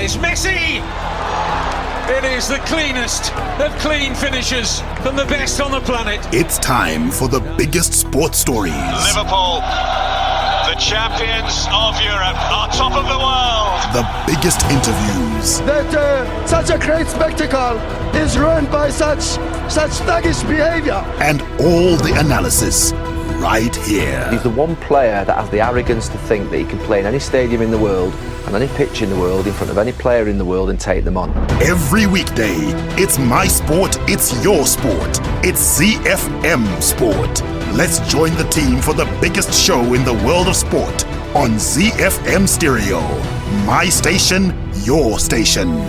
It's Messi! It is the cleanest of clean finishes from the best on the planet. It's time for the biggest sports stories. Liverpool, the champions of Europe, are top of the world. The biggest interviews. That such a great spectacle is ruined by such thuggish behavior. And all the analysis right here. He's the one player that has the arrogance to think that he can play in any stadium in the world and any pitch in the world in front of any player in the world and take them on. Every weekday, it's my sport, it's your sport. It's ZiFM Sport. Let's join the team for the biggest show in the world of sport on ZiFM Stereo. My station, your station.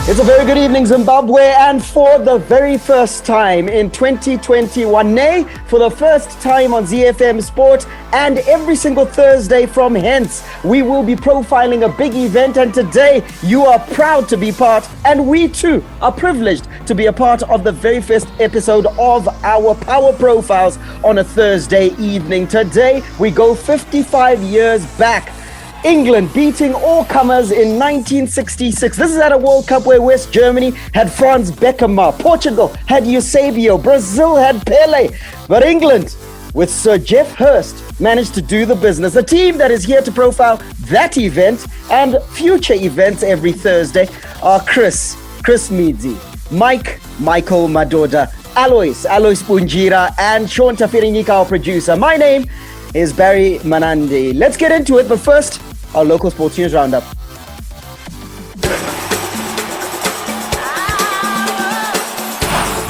It's a very good evening, Zimbabwe, and for the very first time in 2021, nay, for the first time on ZiFM Sport, and every single Thursday from hence, we will be profiling a big event, and today you are proud to be part, and we too are privileged to be a part of the very first episode of our Power Profiles on a Thursday evening. Today, we go 55 years back. England beating all comers in 1966. This is at a World Cup where West Germany had Franz Beckenbauer, Portugal had Eusebio, Brazil had Pele, but England, with Sir Geoff Hurst, managed to do the business. A team that is here to profile that event and future events every Thursday are Chris Meadsy, Michael Madoda, Alois Punjira, and Sean Tafirinika, our producer. My name is Barry Manandi. Let's get into it, but first, our local sports news roundup.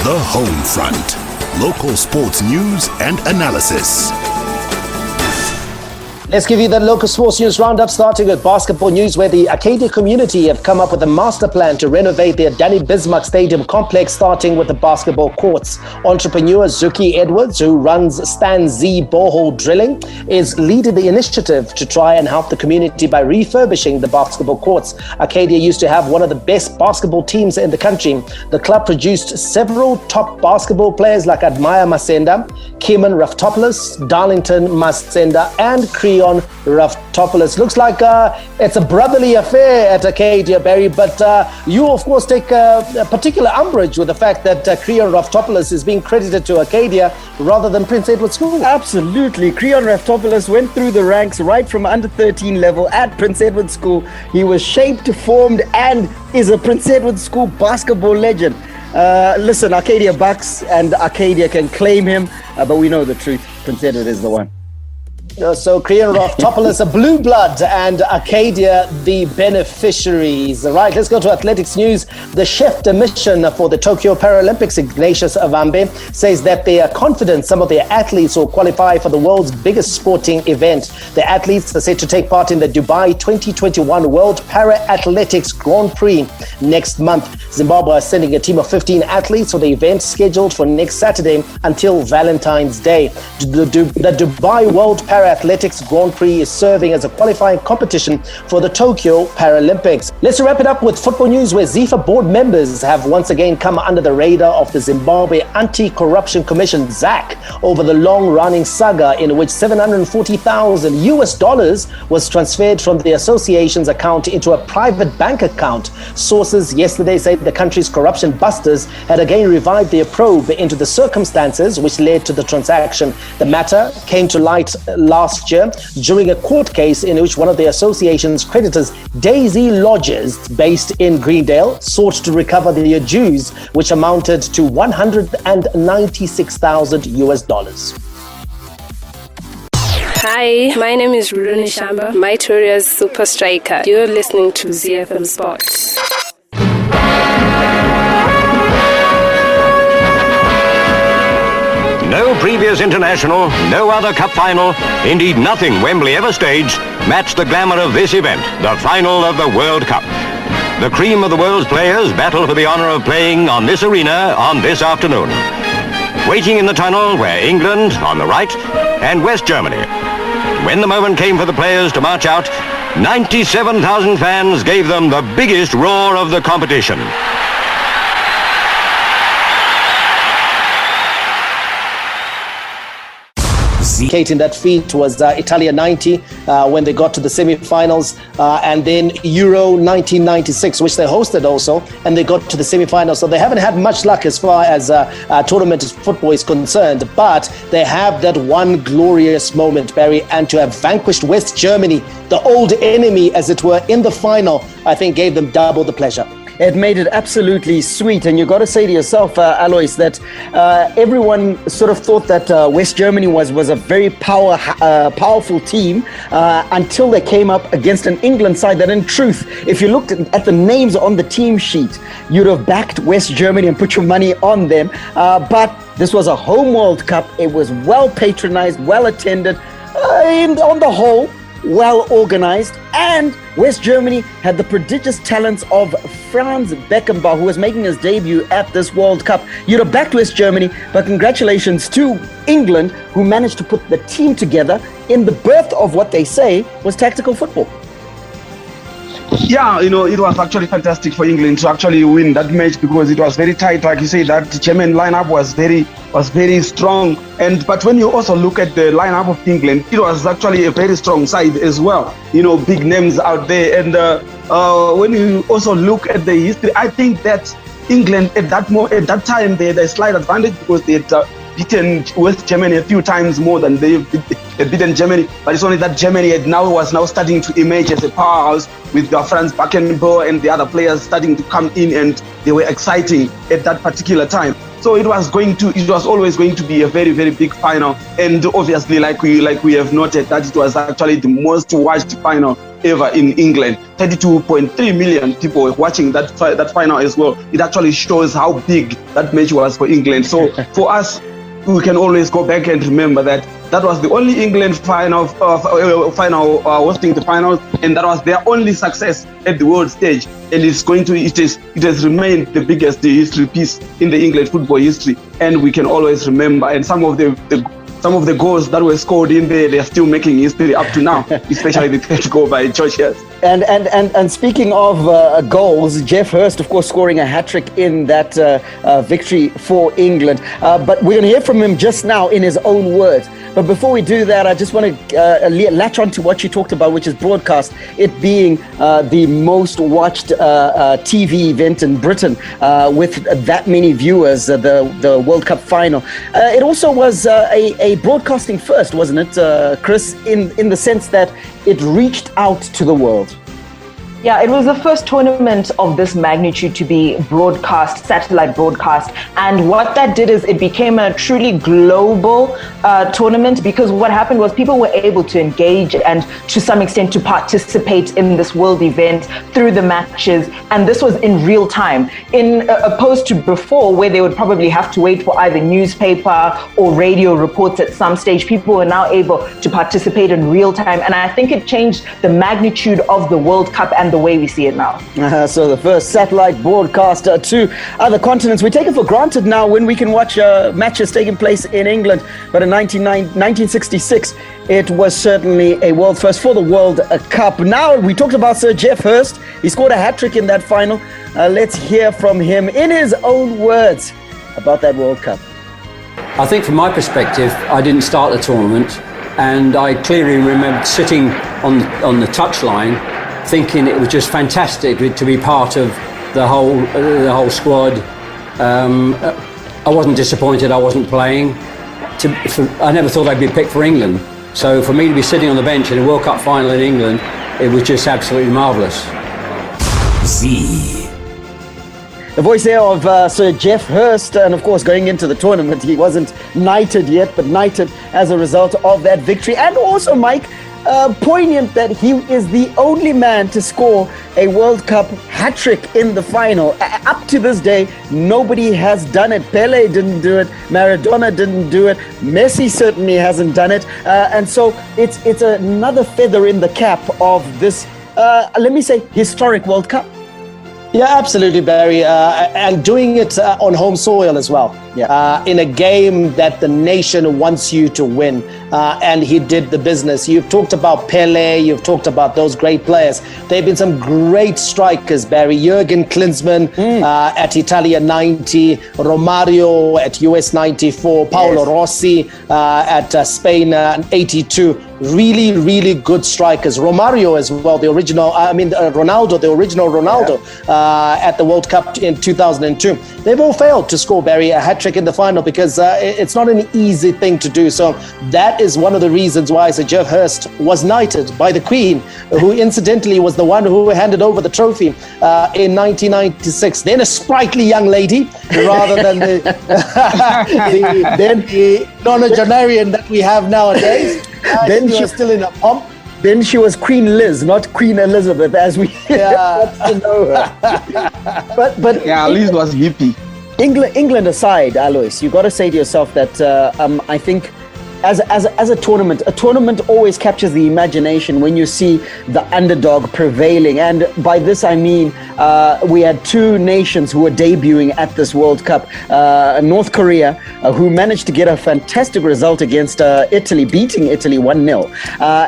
The Home Front. Local sports news and analysis. Let's give you the local sports news roundup, starting with basketball news, where the Arcadia community have come up with a master plan to renovate their Danny Bismarck Stadium complex, starting with the basketball courts. Entrepreneur Zuki Edwards, who runs Stan Z Borehole Drilling, is leading the initiative to try and help the community by refurbishing the basketball courts. Arcadia used to have one of the best basketball teams in the country. The club produced several top basketball players like Admire Masenda, Keeman Raftopoulos, Darlington Masenda, and Creon Raftopoulos. Looks like it's a brotherly affair at Arcadia, Barry, but you, of course, take a particular umbrage with the fact that Creon Raftopoulos is being credited to Arcadia rather than Prince Edward School. Absolutely. Creon Raftopoulos went through the ranks right from under 13 level at Prince Edward School. He was shaped, formed, and is a Prince Edward School basketball legend. Listen, Arcadia Bucks and Arcadia can claim him, but we know the truth. Prince Edward is the one. So Creon Raftopoulos, a blue blood, and Arcadia, the beneficiaries. Right, let's go to athletics news. The chef de mission for the Tokyo Paralympics, Ignatius Avambe, says that they are confident some of their athletes will qualify for the world's biggest sporting event. The athletes are set to take part in the Dubai 2021 World Para-Athletics Grand Prix next month. Zimbabwe is sending a team of 15 athletes for the event scheduled for next Saturday until Valentine's Day. The Dubai World Para-Athletics Grand Prix is serving as a qualifying competition for the Tokyo Paralympics. Let's wrap it up with football news, where ZIFA board members have once again come under the radar of the Zimbabwe Anti-Corruption Commission, ZAC, over the long-running saga in which $740,000 was transferred from the association's account into a private bank account. Sources yesterday say the country's corruption busters had again revived their probe into the circumstances which led to the transaction. The matter came to light last year during a court case in which one of the association's creditors, Daisy Lodges, based in Greendale, sought to recover their dues, which amounted to $196,000. Hi, my name is Ruruni Shamba, Mytoria's super striker. You're listening to ZiFM Sports. No previous international, no other cup final, indeed nothing Wembley ever staged, matched the glamour of this event, the final of the World Cup. The cream of the world's players battle for the honor of playing on this arena on this afternoon. Waiting in the tunnel were England on the right and West Germany. When the moment came for the players to march out, 97,000 fans gave them the biggest roar of the competition. In that feat was Italia 90 when they got to the semi-finals, and then Euro 1996, which they hosted also, and they got to the semi-finals. So they haven't had much luck as far as tournament football is concerned, but they have that one glorious moment, Barry, and to have vanquished West Germany, the old enemy, as it were, in the final, I think gave them double the pleasure. It made it absolutely sweet. And you got to say to yourself, Alois, that everyone sort of thought that West Germany was a very powerful team until they came up against an England side that, in truth, if you looked at the names on the team sheet, you'd have backed West Germany and put your money on them. But this was a home World Cup. It was well patronized, well attended, and on the whole, well organized, and West Germany had the prodigious talents of Franz Beckenbauer, who was making his debut at this World Cup. You'd have backed West Germany, but congratulations to England, who managed to put the team together in the birth of what they say was tactical football. Yeah, it was actually fantastic for England to actually win that match because it was very tight. Like you say, that German lineup was very strong. But when you also look at the lineup of England, it was actually a very strong side as well. Big names out there. And when you also look at the history, I think that England at that time they had a slight advantage because they had beaten West Germany a few times more than they had beaten Germany, but it's only that Germany was now starting to emerge as a powerhouse with Franz Beckenbauer and the other players starting to come in, and they were exciting at that particular time. So it was always going to be a very, very big final, and obviously, like we have noted, that it was actually the most watched final ever in England. 32.3 million people were watching that final as well. It actually shows how big that match was for England. So for us, we can always go back and remember that was the only England final hosting the finals, and that was their only success at the world stage. And it has remained the biggest history piece in the England football history, and we can always remember. And some of the goals that were scored in there, they're still making history up to now, especially the third goal by George Hurst. And speaking of goals, Jeff Hurst, of course, scoring a hat-trick in that victory for England. But we're going to hear from him just now in his own words. But before we do that, I just want to latch on to what you talked about, which is broadcast, it being the most watched TV event in Britain with that many viewers, the World Cup final. It also was a broadcasting first, wasn't it, Chris, in the sense that it reached out to the world? Yeah, it was the first tournament of this magnitude to be broadcast, satellite broadcast. And what that did is it became a truly global tournament, because what happened was people were able to engage and to some extent to participate in this world event through the matches. And this was in real time, opposed to before, where they would probably have to wait for either newspaper or radio reports at some stage. People were now able to participate in real time. And I think it changed the magnitude of the World Cup and the way we see it now. So the first satellite broadcast to other continents. We take it for granted now when we can watch matches taking place in England. But in 1966, it was certainly a world first for the World Cup. Now, we talked about Sir Jeff Hurst. He scored a hat-trick in that final. Let's hear from him in his own words about that World Cup. I think from my perspective, I didn't start the tournament, and I clearly remember sitting on the touchline thinking it was just fantastic to be part of the whole squad. I wasn't disappointed I wasn't playing. I never thought I'd be picked for England. So for me to be sitting on the bench in a World Cup final in England, it was just absolutely marvellous. The voice there of Sir Jeff Hurst, and of course going into the tournament, he wasn't knighted yet, but knighted as a result of that victory. And also, Mike, poignant that he is the only man to score a World Cup hat-trick in the final. Up to this day, nobody has done it. Pele didn't do it. Maradona didn't do it. Messi certainly hasn't done it. And so it's another feather in the cap of this, let me say, historic World Cup. Yeah, absolutely, Barry. And doing it on home soil as well. in a game that the nation wants you to win. And he did the business. You've talked about Pele, you've talked about those great players. There have been some great strikers, Barry. Jurgen Klinsmann at Italia 90, Romario at US 94, Paolo Rossi at Spain 82. Really, really good strikers. Romario as well, the original, Ronaldo, the original Ronaldo at the World Cup in 2002. They've all failed to score, Barry, a hat-trick in the final because it's not an easy thing to do. So that is one of the reasons why Sir Geoff Hurst was knighted by the Queen, who incidentally was the one who handed over the trophy in 1996. Then a sprightly young lady, rather than the nonagenarian that we have nowadays. Then she was still in a pomp. Then she was Queen Liz, not Queen Elizabeth, as we know her. But yeah, Liz was hippie. England aside, Alois, you got to say to yourself that I think as a tournament always captures the imagination when you see the underdog prevailing. And by this I mean we had two nations who were debuting at this World Cup. North Korea, who managed to get a fantastic result against Italy, beating Italy 1-0.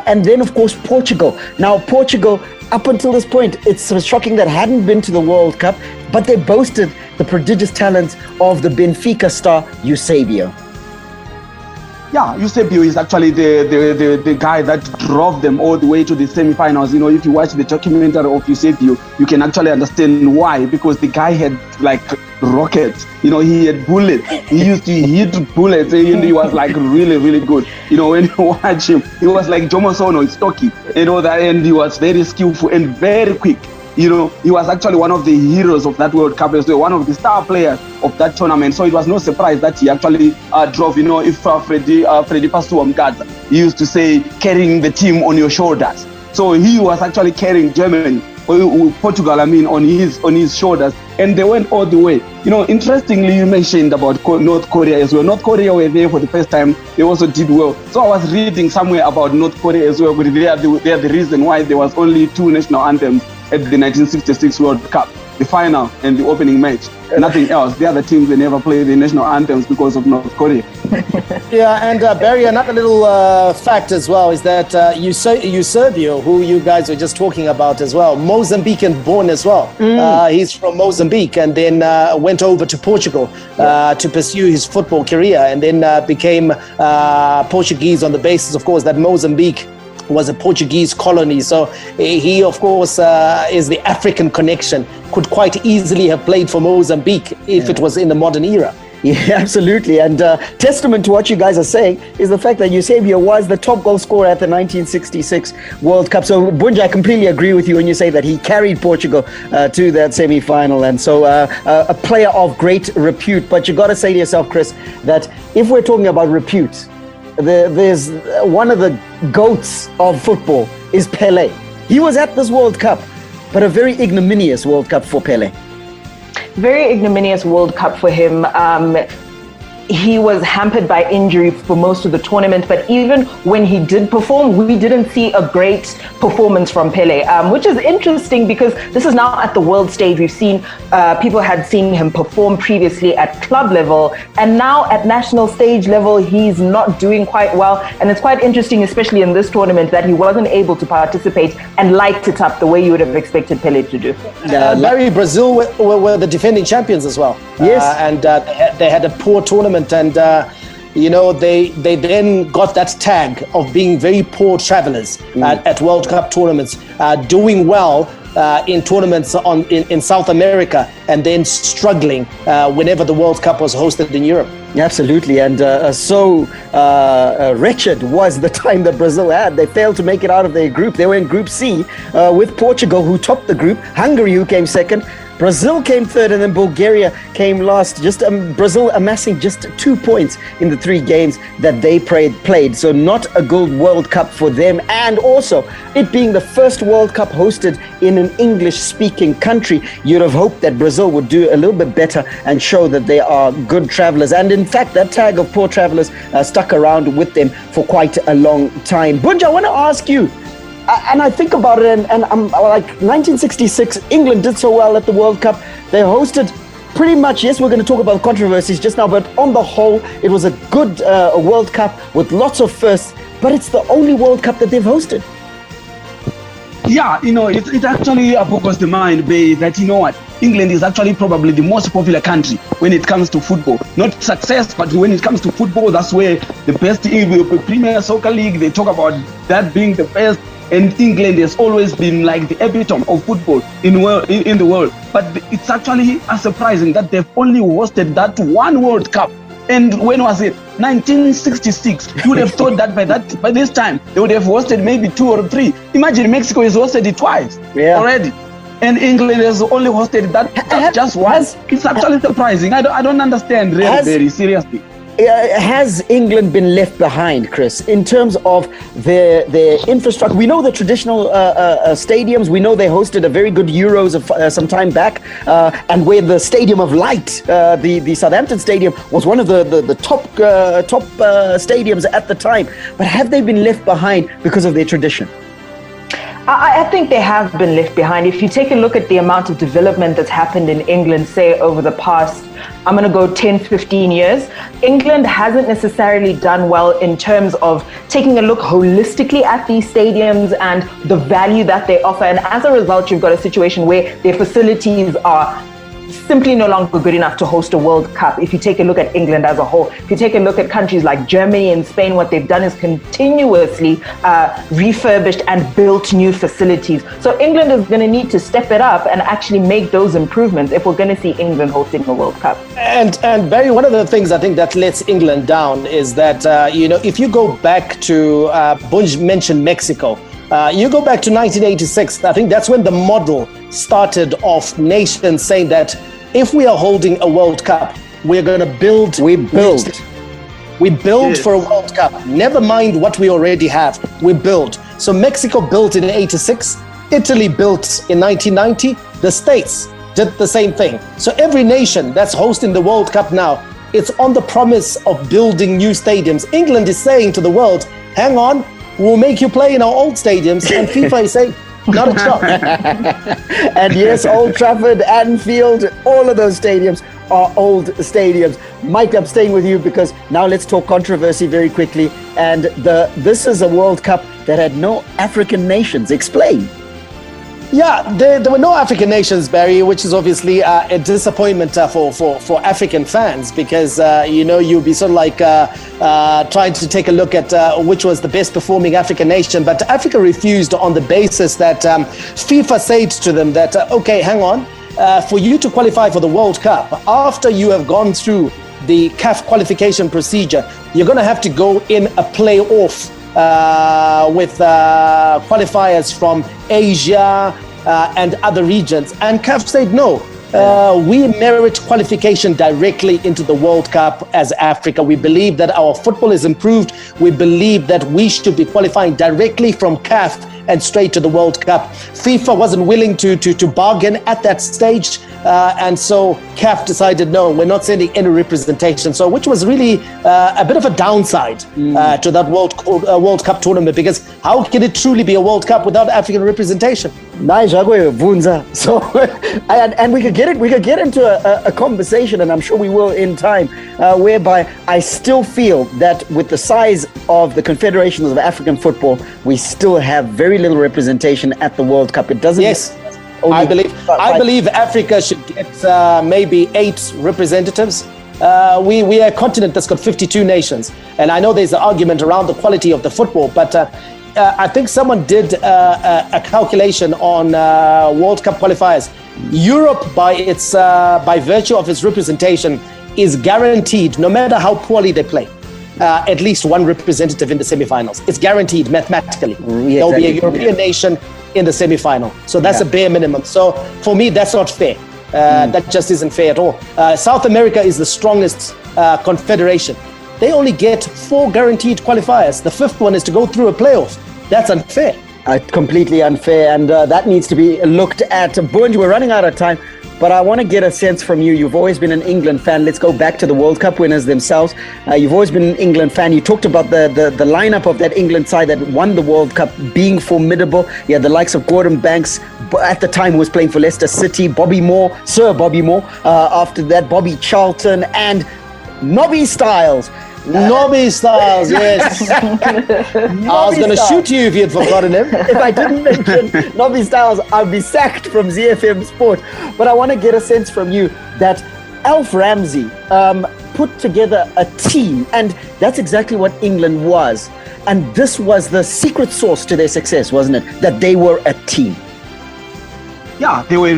And then, of course, Portugal. Now, Portugal, up until this point, it's shocking that hadn't been to the World Cup, but they boasted the prodigious talents of the Benfica star, Eusebio. Yeah, Eusebio is actually the guy that drove them all the way to the semi-finals. You know, if you watch the documentary of Eusebio, you can actually understand why, because the guy had like rockets. You know, he had bullets. He used to hit bullets, and he was like really, really good. You know, when you watch him, he was like Jomo Sono, stocky, you know, that, and he was very skillful and very quick. You know, he was actually one of the heroes of that World Cup as well, one of the star players of that tournament. So it was no surprise that he actually drove. You know, if Freddy Pasuam he used to say, carrying the team on your shoulders. So he was actually carrying Germany, Portugal, on his shoulders, and they went all the way. You know, interestingly, you mentioned about North Korea as well. North Korea were there for the first time. They also did well. So I was reading somewhere about North Korea as well, but they are the reason why there was only two national anthems at the 1966 World Cup, the final and the opening match. Nothing else. The other teams, they never play the national anthems because of North Korea. Yeah, and Barry, another little fact as well is that Eusebio, who you guys were just talking about as well, Mozambican born as well. He's from Mozambique and then went over to Portugal to pursue his football career, and then became Portuguese on the basis, of course, that Mozambique was a Portuguese colony. So he, of course, is the African connection. Could quite easily have played for Mozambique if it was in the modern era. Yeah, absolutely. And testament to what you guys are saying is the fact that Eusebio was the top goal scorer at the 1966 World Cup. So, Bunja, I completely agree with you when you say that he carried Portugal to that semi-final. And so a player of great repute. But you got to say to yourself, Chris, that if we're talking about repute, there's one of the goats of football is Pele. He was at this World Cup, but a very ignominious World Cup for Pele. Very ignominious World Cup for him. He was hampered by injury for most of the tournament, but even when he did perform, we didn't see a great performance from Pele, which is interesting because this is now at the world stage. We've seen people had seen him perform previously at club level, and now at national stage level, he's not doing quite well. And it's quite interesting, especially in this tournament, that he wasn't able to participate and light it up the way you would have expected Pele to do. Larry, Brazil were the defending champions as well. Yes. And they had a poor tournament, and you know, they then got that tag of being very poor travelers at World Cup tournaments, doing well in tournaments in South America, and then struggling whenever the World Cup was hosted in Europe. Absolutely, and so wretched was the time that Brazil had. They failed to make it out of their group. They were in Group C with Portugal, who topped the group, Hungary, who came second, Brazil came third, and then Bulgaria came last. Just Brazil amassing just 2 points in the 3 games that they played. So not a good World Cup for them. And also, it being the first World Cup hosted in an English-speaking country, you'd have hoped that Brazil would do a little bit better and show that they are good travelers. And in fact, that tag of poor travelers stuck around with them for quite a long time. Bunja, I want to ask you, and I think about it, and I'm like, 1966, England did so well at the World Cup. They hosted pretty much, yes, we're going to talk about controversies just now, but on the whole, it was a good World Cup with lots of firsts, but it's the only World Cup that they've hosted. Yeah, it actually boggles the mind, Bay, that England is actually probably the most popular country when it comes to football. Not success, but when it comes to football, that's where the best Premier Soccer League, they talk about that being the best. And England has always been like the epitome of football in the world. But it's actually surprising that they've only hosted that one World Cup. And when was it? 1966. You would have thought that by this time they would have hosted maybe 2 or 3. Imagine Mexico has hosted it twice already, and England has only hosted that just once. It's actually surprising. I don't understand really, very seriously. Has England been left behind, Chris, in terms of their infrastructure? We know the traditional stadiums. We know they hosted a very good Euros some time back, and where the Stadium of Light, the Southampton Stadium, was one of the top stadiums at the time. But have they been left behind because of their tradition? I think they have been left behind. If you take a look at the amount of development that's happened in England, say over the past, I'm going to go 10, 15 years, England hasn't necessarily done well in terms of taking a look holistically at these stadiums and the value that they offer. And as a result, you've got a situation where their facilities are simply no longer good enough to host a World Cup. If you take a look at England as a whole, if you take a look at countries like Germany and Spain, what they've done is continuously refurbished and built new facilities. So England is going to need to step it up and actually make those improvements if we're going to see England hosting a World Cup. And Barry, one of the things I think that lets England down is that, if you go back to, Bunj mentioned Mexico, you go back to 1986, I think that's when the model started of nations saying that if we are holding a World Cup, we're going to build. We build for a World Cup. Never mind what we already have. We build. So Mexico built in 86. Italy built in 1990. The States did the same thing. So every nation that's hosting the World Cup now, it's on the promise of building new stadiums. England is saying to the world, hang on, we'll make you play in our old stadiums. And FIFA is saying, not a shot. And yes, Old Trafford, Anfield, all of those stadiums are old stadiums. Mike, I'm staying with you because now let's talk controversy very quickly. And this is a World Cup that had no African nations. Explain. Yeah, there were no African nations, Barry, which is obviously a disappointment for African fans because, you'll be sort of like trying to take a look at which was the best performing African nation. But Africa refused on the basis that FIFA said to them that, okay, hang on, for you to qualify for the World Cup, after you have gone through the CAF qualification procedure, you're going to have to go in a play-off with qualifiers from Asia and other regions. And CAF said no. We merit qualification directly into the World Cup as Africa. We believe that our football is improved. We believe that we should be qualifying directly from CAF and straight to the World Cup. FIFA wasn't willing to bargain at that stage. And so CAF decided, no, we're not sending any representation. So which was really a bit of a downside to that World Cup tournament, because how can it truly be a World Cup without African representation? So, and we could get into a conversation, and I'm sure we will in time, whereby I still feel that with the size of the Confederations of African Football, we still have very little representation at the World Cup. It doesn't. Yes. I believe Africa should get maybe 8 representatives. We are a continent that's got 52 nations, and I know there's an argument around the quality of the football, but I think someone did a calculation on World Cup qualifiers. Europe, by virtue of its representation, is guaranteed, no matter how poorly they play, at least one representative in the semifinals. It's guaranteed mathematically. There'll be a European nation in the semi-final. So that's a bare minimum. So for me, that's not fair. That just isn't fair at all. South America is the strongest confederation. They only get 4 guaranteed qualifiers. The 5th one is to go through a playoff. That's unfair. Completely unfair, and that needs to be looked at. Bunj, we're running out of time. but I want to get a sense from you. You've always been an England fan. Let's go back to the World Cup winners themselves. You've always been an England fan. You talked about the lineup of that England side that won the World Cup being formidable. You had the likes of Gordon Banks, at the time who was playing for Leicester City, Sir Bobby Moore, after that, Bobby Charlton, and Nobby Stiles. Nobby Stiles, yes. I was going to shoot you if you had forgotten him. If I didn't mention Nobby Stiles, I'd be sacked from ZiFM Sport. But I want to get a sense from you that Alf Ramsey put together a team, and that's exactly what England was. And this was the secret sauce to their success, wasn't it? That they were a team. Yeah, they were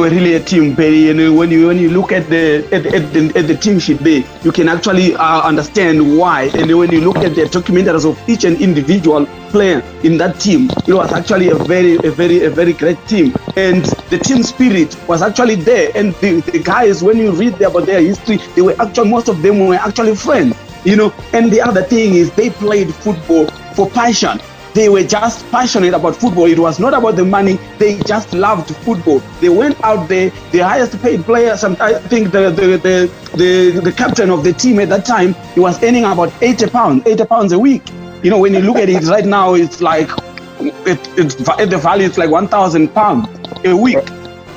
really a team, Perry. And when you look at the team sheet there, you can actually understand why. And when you look at the documentaries of each and individual player in that team, it was actually a very great team. And the team spirit was actually there. And the guys, when you read about their history, most of them were actually friends. And the other thing is they played football for passion. They were just passionate about football. It was not about the money. They just loved football. They went out there. The highest paid player, I think the captain of the team at that time, he was earning about £80 a week. When you look at it right now, it's like at the value, it's like £1,000 a week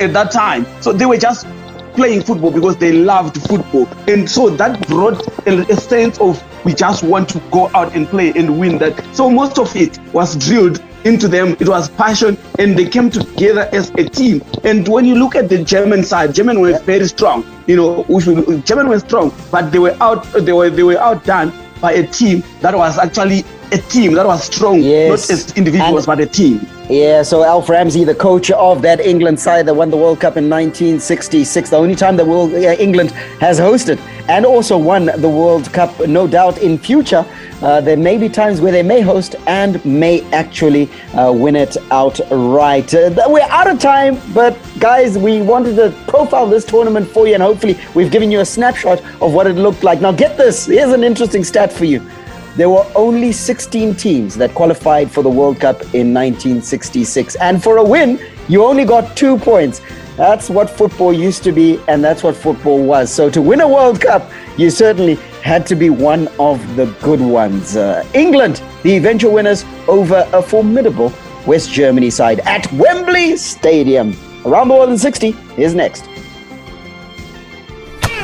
at that time. So they were just playing football because they loved football. And so that brought a sense of, we just want to go out and play and win that. So most of it was drilled into them. It was passion, and they came together as a team. And when you look at the German side, German were very strong. German were strong, but they were outdone by a team that was actually a team that was strong, not as individuals, but a team. Yeah, so Alf Ramsey, the coach of that England side that won the World Cup in 1966, the only time England has hosted and also won the World Cup. No doubt in future, there may be times where they may host and may actually win it outright. We're out of time, but guys, we wanted to profile this tournament for you, and hopefully we've given you a snapshot of what it looked like. Now get this, here's an interesting stat for you. There were only 16 teams that qualified for the World Cup in 1966. And for a win, you only got 2 points. That's what football used to be, and that's what football was. So to win a World Cup, you certainly had to be one of the good ones. England, the eventual winners over a formidable West Germany side at Wembley Stadium. Around the World in 60 is next.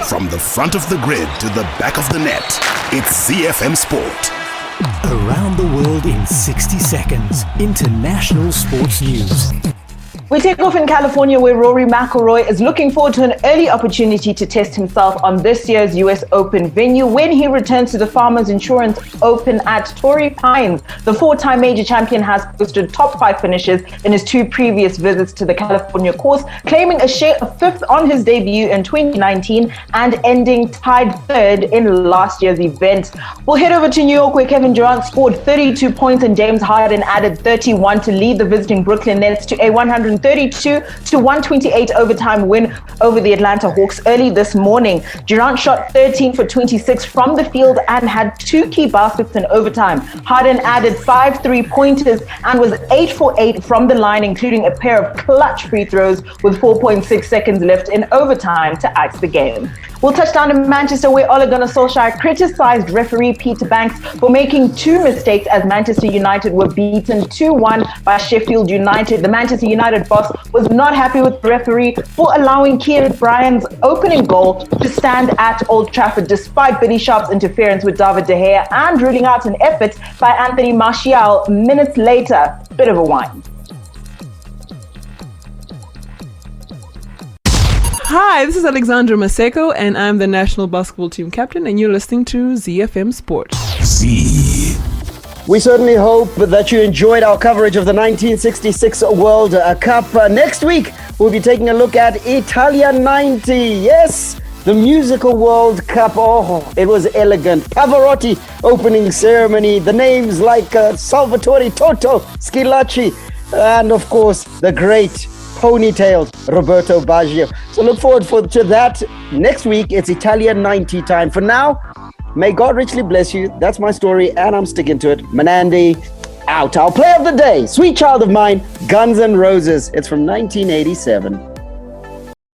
From the front of the grid to the back of the net, it's ZiFM Sport. Around the world in 60 seconds. International sports news. We take off in California, where Rory McIlroy is looking forward to an early opportunity to test himself on this year's US Open venue when he returns to the Farmers Insurance Open at Torrey Pines. The 4-time major champion has posted top 5 finishes in his 2 previous visits to the California course, claiming a share of 5th on his debut in 2019 and ending tied 3rd in last year's event. We'll head over to New York, where Kevin Durant scored 32 points and James Harden added 31 to lead the visiting Brooklyn Nets to a 132-128 overtime win over the Atlanta Hawks early this morning. Durant shot 13 for 26 from the field and had 2 key baskets in overtime. Harden added 5 3-pointers and was 8 for 8 from the line, including a pair of clutch free throws with 4.6 seconds left in overtime to ice the game. We'll touch down in Manchester, where Ole Gunnar Solskjaer criticized referee Peter Banks for making 2 mistakes as Manchester United were beaten 2-1 by Sheffield United. The Manchester United boss was not happy with the referee for allowing Kieran Bryan's opening goal to stand at Old Trafford, despite Billy Sharp's interference with David De Gea and ruling out an effort by Anthony Martial minutes later. Bit of a whine. Hi, this is Alexandra Maseko, and I'm the national basketball team captain, and you're listening to ZiFM Sport. We certainly hope that you enjoyed our coverage of the 1966 World Cup. Next week, we'll be taking a look at Italia 90. Yes, the musical World Cup. Oh, it was elegant. Pavarotti opening ceremony. The names like Salvatore Toto, Schillaci, and of course, the great ponytailed Roberto Baggio. So look forward to that. Next week, it's Italia 90 time. For now, may God richly bless you. That's my story, and I'm sticking to it. Manandi, out. Our play of the day, Sweet Child of Mine, Guns N' Roses. It's from 1987.